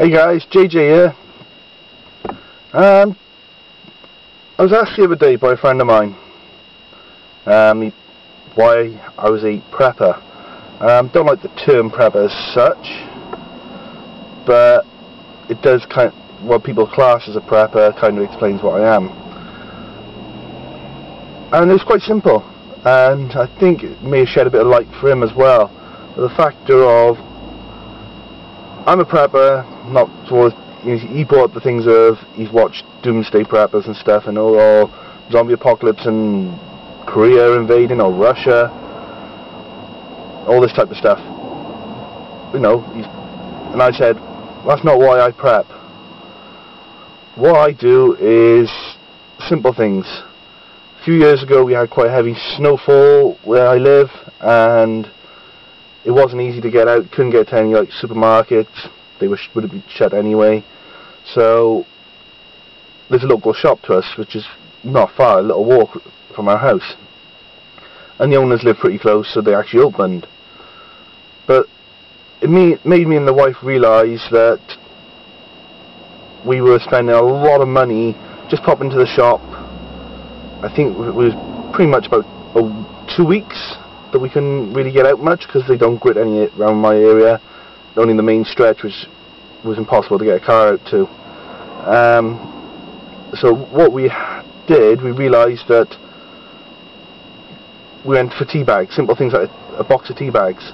Hey guys, JJ here. I was asked the other day by a friend of mine why I was a prepper. Don't like the term prepper as such, but it does kind of, what people class as a prepper kind of explains what I am. And it's quite simple, and I think it may have shed a bit of light for him as well. The factor of, I'm a prepper, not towards, he brought the things of, he's watched Doomsday Preppers and stuff, and all zombie apocalypse and Korea invading, or Russia, all this type of stuff. You know, and I said, that's not why I prep. What I do is simple things. A few years ago we had quite heavy snowfall where I live, and it wasn't easy to get out, couldn't get to any like supermarkets, they would have been shut anyway. So there's a local shop to us which is not far, a little walk from our house, and the owners live pretty close, so they actually opened. But it made me and the wife realise that we were spending a lot of money just popping to the shop. I think it was pretty much about 2 weeks that we couldn't really get out much because they don't grit any around my area, only the main stretch, which was impossible to get a car out to. So what we did, we realised that we went for tea bags, simple things like a box of tea bags.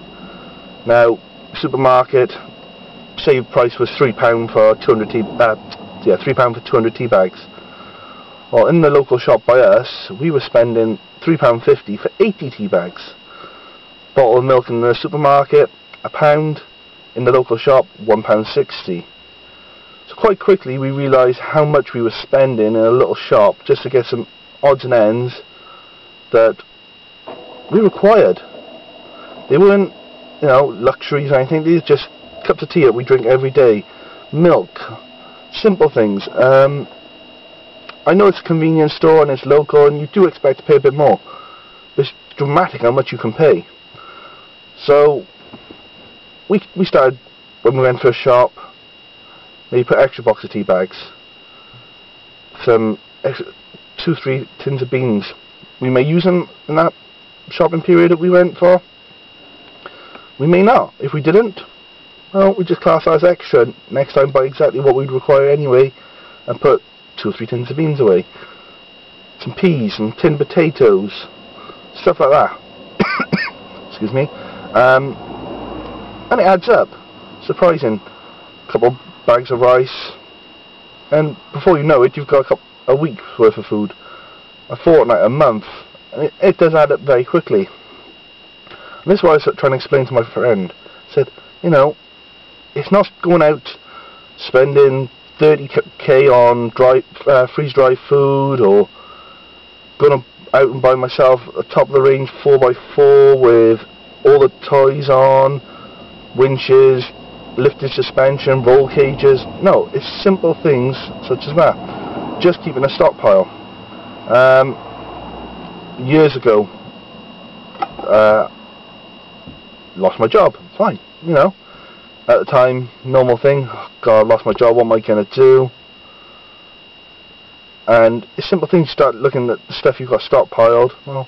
Now, supermarket, save price was £3 for 200 £3 for 200 tea bags. Well, in the local shop by us, we were spending £3.50 for 80 tea bags. Bottle of milk in the supermarket, £1. In the local shop, £1.60. So quite quickly we realised how much we were spending in a little shop just to get some odds and ends that we required. They weren't, you know, luxuries or anything. These are just cups of tea that we drink every day, milk, simple things. I know it's a convenience store and it's local, and you do expect to pay a bit more. It's dramatic how much you can pay. So we started, when we went for a shop, maybe put extra box of tea bags, some extra 2-3 tins of beans. We may use them in that shopping period that we went for. We may not. If we didn't, well, we just class that as extra. Next time buy exactly what we'd require anyway, and put 2 or 3 tins of beans away. Some peas, some tinned potatoes, stuff like that. Excuse me. And it adds up. Surprising. A couple bags of rice, and before you know it, you've got a week's worth of food, a fortnight, a month, and it does add up very quickly. And this is what I was trying to explain to my friend. I said, you know, it's not going out spending 30k on freeze-dried food, or going out and buy myself a top-of-the-range 4x4 with all the toys on, winches, lifted suspension, roll cages. No, it's simple things such as that. Just keeping a stockpile. Years ago, lost my job. Fine, you know. At the time, normal thing. Oh, God, lost my job. What am I gonna do? And it's simple things. Start looking at the stuff you've got stockpiled. Well,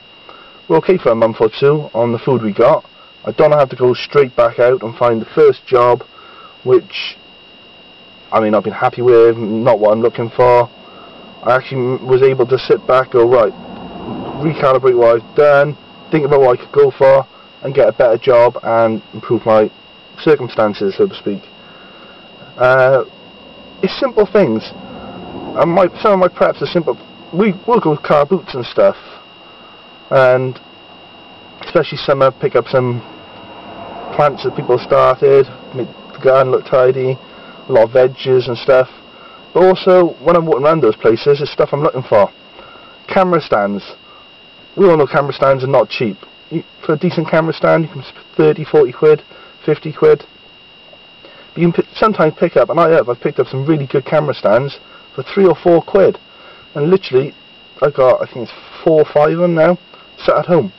we're okay for a month or two on the food we got. I don't have to go straight back out and find the first job, which I may not be happy with, not what I'm looking for. I actually was able to sit back, go, right, recalibrate what I've done, think about what I could go for, and get a better job and improve my circumstances, so to speak. It's simple things. And some of my preps are simple. We'll go with car boots and stuff, and especially summer, pick up some plants that people started, make the garden look tidy, a lot of veggies and stuff. But also, when I'm walking around those places, there's stuff I'm looking for. Camera stands. We all know camera stands are not cheap. For a decent camera stand, you can spend 30, 40 quid, 50 quid. But you can sometimes pick up, and I've picked up some really good camera stands for 3 or 4 quid. And literally, I've got, I think it's 4 or 5 of them now, sat at home.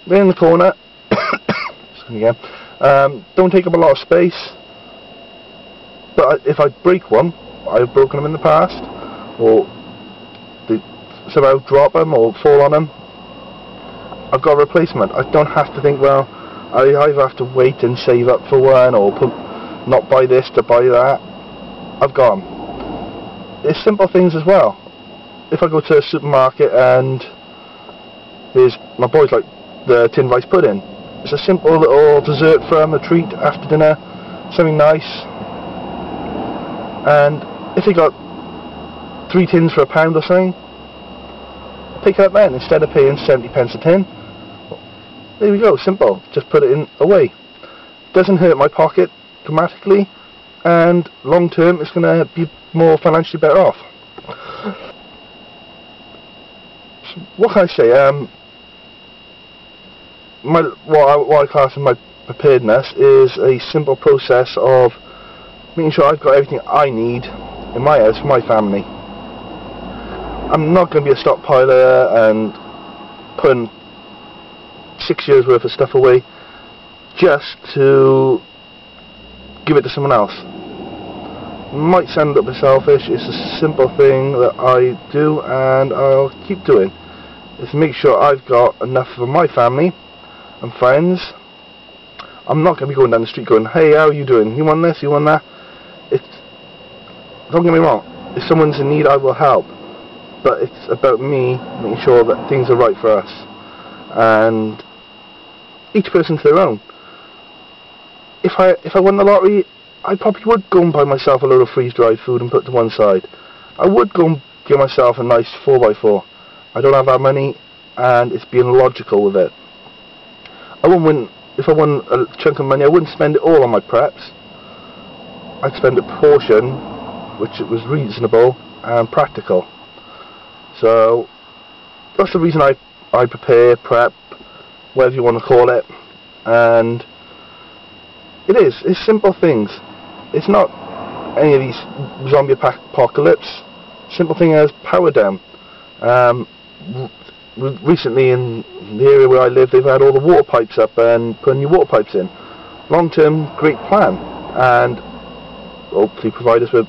They're in the corner. Excuse me again. Don't take up a lot of space, but if I break one, I've broken them in the past, or they somehow drop them or fall on them, I've got a replacement. I don't have to think, well, I either have to wait and save up for one, or not buy this to buy that. I've got them. It's simple things as well. If I go to a supermarket and my boys like the tin rice pudding, it's a simple little dessert for them, a treat after dinner, something nice. And if they got 3 tins for £1 or something, pick it up then instead of paying 70p a tin. There we go, simple. Just put it in away. Doesn't hurt my pocket dramatically, and long term it's going to be more financially better off. So what can I say? What I class as my preparedness is a simple process of making sure I've got everything I need in my house for my family. I'm not going to be a stockpiler and putting 6 years worth of stuff away just to give it to someone else. Might sound a bit selfish. It's a simple thing that I do and I'll keep doing. Is to make sure I've got enough for my family and friends. I'm not going to be going down the street going, hey, how are you doing? You want this? You want that? Don't get me wrong, if someone's in need I will help, but it's about me making sure that things are right for us, and each person's their own. If I won the lottery, I probably would go and buy myself a load of freeze-dried food and put it to one side. I would go and give myself a nice 4x4. I don't have that money, and it's being logical with it. If I won a chunk of money, I wouldn't spend it all on my preps. I'd spend a portion, which was reasonable and practical. So that's the reason I prepare, prep, whatever you want to call it. And it's simple things. It's not any of these zombie apocalypse. Simple thing as power down. Recently in the area where I live, they've had all the water pipes up and put new water pipes in. Long term, great plan, and hopefully provide us with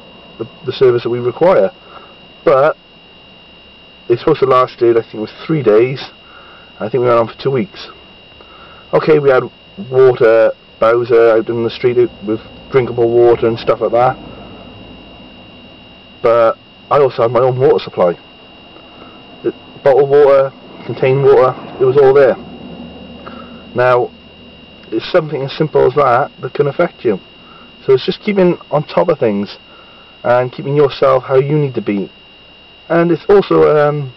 the service that we require. But it's supposed to last, I think it was 3 days. I think we went on for 2 weeks. Okay, we had water bowser out in the street with drinkable water and stuff like that, but I also had my own water supply. Bottled water, contained water, it was all there. Now, it's something as simple as that can affect you. So it's just keeping on top of things and keeping yourself how you need to be. And it's also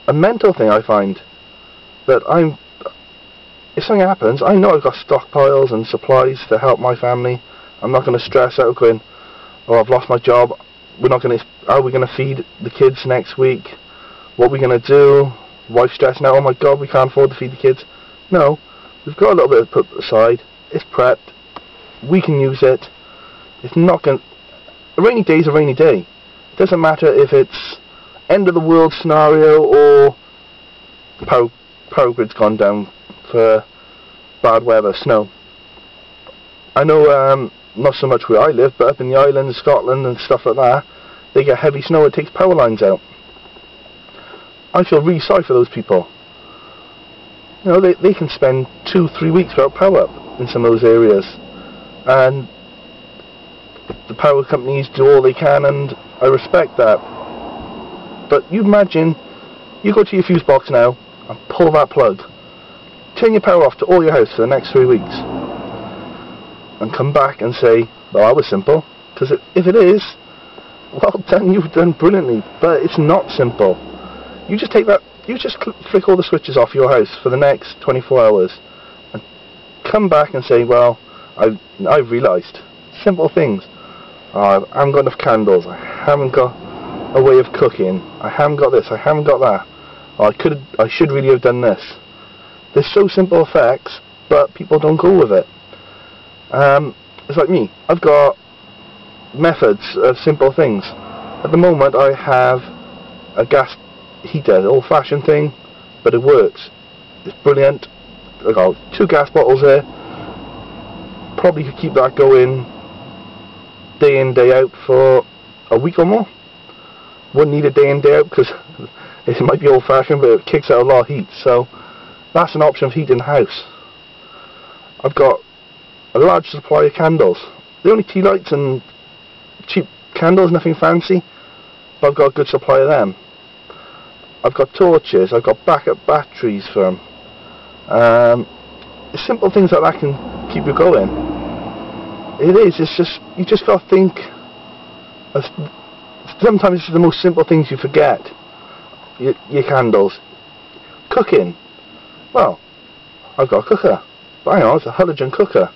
a mental thing, I find, that if something happens, I know I've got stockpiles and supplies to help my family. I'm not going to stress out going, oh, I've lost my job, how are we going to feed the kids next week? What are we going to do? Wife stressing out, oh my god, we can't afford to feed the kids. No, we've got a little bit put aside. It's prepped. We can use it. It's not going. A rainy day is a rainy day. It doesn't matter if it's end of the world scenario or power grid's gone down for bad weather, snow. I know not so much where I live, but up in the islands, Scotland and stuff like that, they get heavy snow, it takes power lines out. I feel really sorry for those people. You know, they can spend 2-3 weeks without power in some of those areas, and the power companies do all they can, and I respect that. But you imagine, you go to your fuse box now and pull that plug, turn your power off to all your house for the next 3 weeks, and come back and say, well, that was simple. Because if it is, well done, you've done brilliantly. But it's not simple. You just take that, you just flick all the switches off your house for the next 24 hours and come back and say, well, I've realised simple things. I haven't got enough candles, I haven't got a way of cooking, I haven't got this, I haven't got that, I should really have done this. They're so simple effects, but people don't go with it. It's like me, I've got methods of simple things. At the moment I have a gas heater, old-fashioned thing, but it works. It's brilliant. I've got 2 gas bottles there. Probably could keep that going day in, day out for a week or more. Wouldn't need a day in, day out because it might be old fashioned, but it kicks out a lot of heat. So that's an option of heat in the house. I've got a large supply of candles. They're only tea lights and cheap candles, nothing fancy, but I've got a good supply of them. I've got torches, I've got backup batteries for them. Simple things like that can keep you going. It's just, you just got to think. Sometimes it's the most simple things you forget. Your candles. Cooking. Well, I've got a cooker. But hang on, it's a halogen cooker.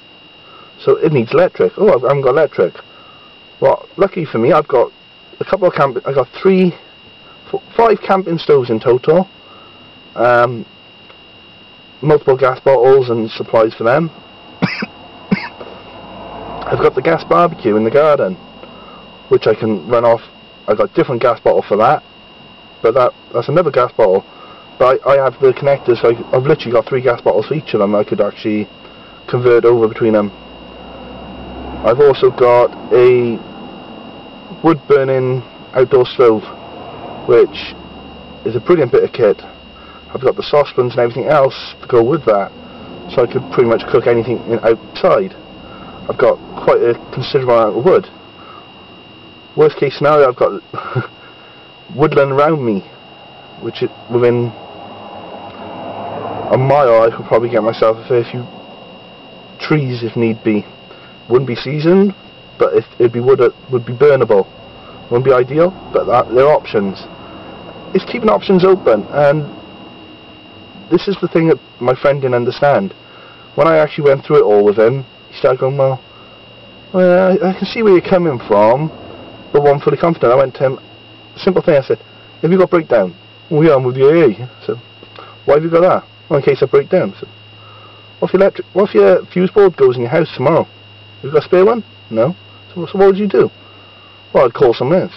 So it needs electric. Oh, I haven't got electric. Well, lucky for me, I've got a couple of I've got 5 camping stoves in total. Multiple gas bottles and supplies for them. I've got the gas barbecue in the garden, which I can run off. I've got a different gas bottle for that, but that's another gas bottle. But I have the connectors, so I've literally got 3 gas bottles for each of them. I could actually convert over between them. I've also got a wood burning outdoor stove, which is a brilliant bit of kit. I've got the saucepans and everything else to go with that, so I could pretty much cook anything outside. I've got quite a considerable amount of wood. Worst case scenario, I've got woodland around me, which is within a mile. I could probably get myself a fair few trees if need be. Wouldn't be seasoned, but it'd be wood that would be burnable. Wouldn't be ideal, but they're options. It's keeping options open, and this is the thing that my friend didn't understand. When I actually went through it all with him, he started going, well, I can see where you're coming from, but I'm fully confident. I went to him, simple thing, I said, have you got breakdown? Well, yeah, I'm with the AA. So, why have you got that? Well, in case I break down. So, what if your fuse board goes in your house tomorrow? Have you got a spare one? No. So what would you do? Well, I'd call someone else.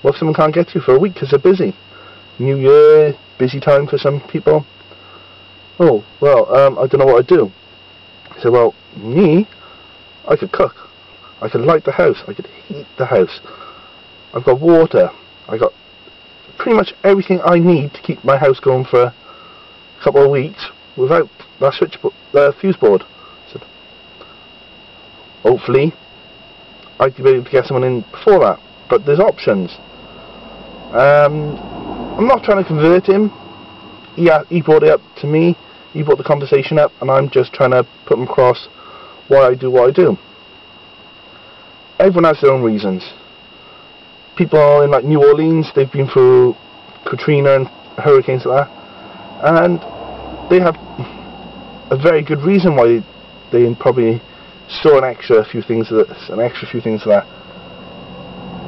What if someone can't get to you for a week because they're busy? New Year, busy time for some people. Oh, well, I don't know what I'd do. I said, well, me, I could cook. I could light the house. I could heat the house. I've got water. I got pretty much everything I need to keep my house going for a couple of weeks without that fuse board. I said, hopefully, I'd be able to get someone in before that. But there's options. I'm not trying to convert him. He brought it up to me. He brought the conversation up, and I'm just trying to put him across why I do what I do. Everyone has their own reasons. People in like New Orleans, they've been through Katrina and hurricanes like that, and they have a very good reason why they probably store an extra few things of that.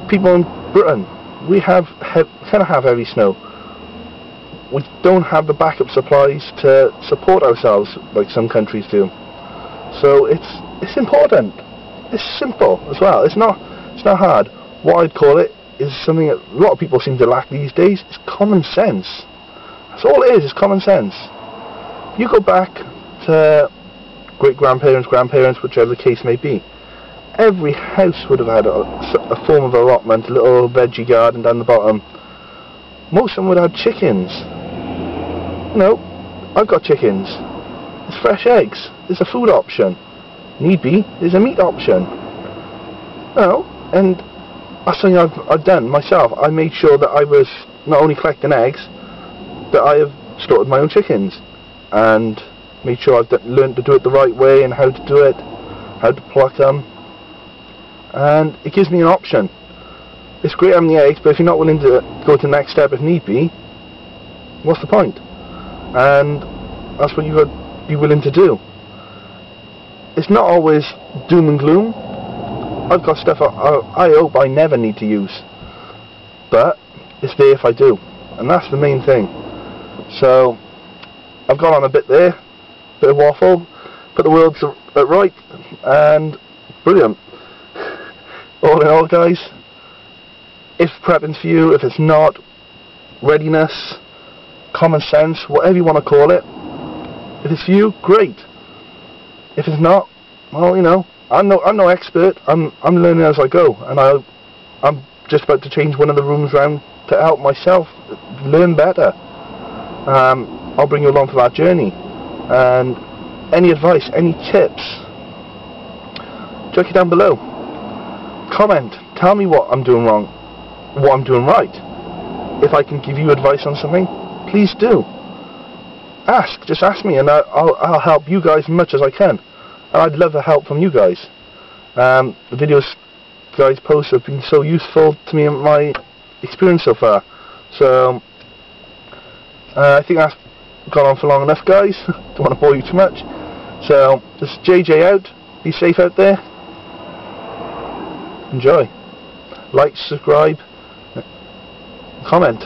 People in Britain, we kind of have heavy snow. We don't have the backup supplies to support ourselves like some countries do. So it's important. It's simple as well. It's not hard. What I'd call it is something that a lot of people seem to lack these days. It's common sense. That's all it is. It's common sense. You go back to great-grandparents, grandparents, whichever the case may be. Every house would have had a form of allotment, a little veggie garden down the bottom. Most of them would have chickens. No, I've got chickens. It's fresh eggs. There's a food option. Need be, there's a meat option. No, and that's something I've done myself. I made sure that I was not only collecting eggs, that I have slaughtered my own chickens, and made sure I've learned to do it the right way and how to do it, how to pluck them, and it gives me an option. It's great having the eggs, but if you're not willing to go to the next step if need be, what's the point? And that's what you've got to be willing to do. It's not always doom and gloom. I've got stuff I hope I never need to use, but it's there if I do, and that's the main thing. So I've gone on a bit there, bit of waffle, put the words right, and brilliant. All in all, guys, if prepping's for you, if it's not, readiness, common sense, whatever you want to call it, if it's for you, great. If it's not, well, you know, I'm no expert. I'm learning as I go, and I'm just about to change one of the rooms around to help myself learn better. I'll bring you along for that journey, and any advice, any tips, chuck it down below. Comment, tell me what I'm doing wrong, what I'm doing right. If I can give you advice on something, please do. Just ask me, and I'll help you guys as much as I can. And I'd love the help from you guys. The videos guys post have been so useful to me and my experience so far. So I think that's gone on for long enough, guys. Don't want to bore you too much. So this is JJ out. Be safe out there. Enjoy. Like, subscribe, comment.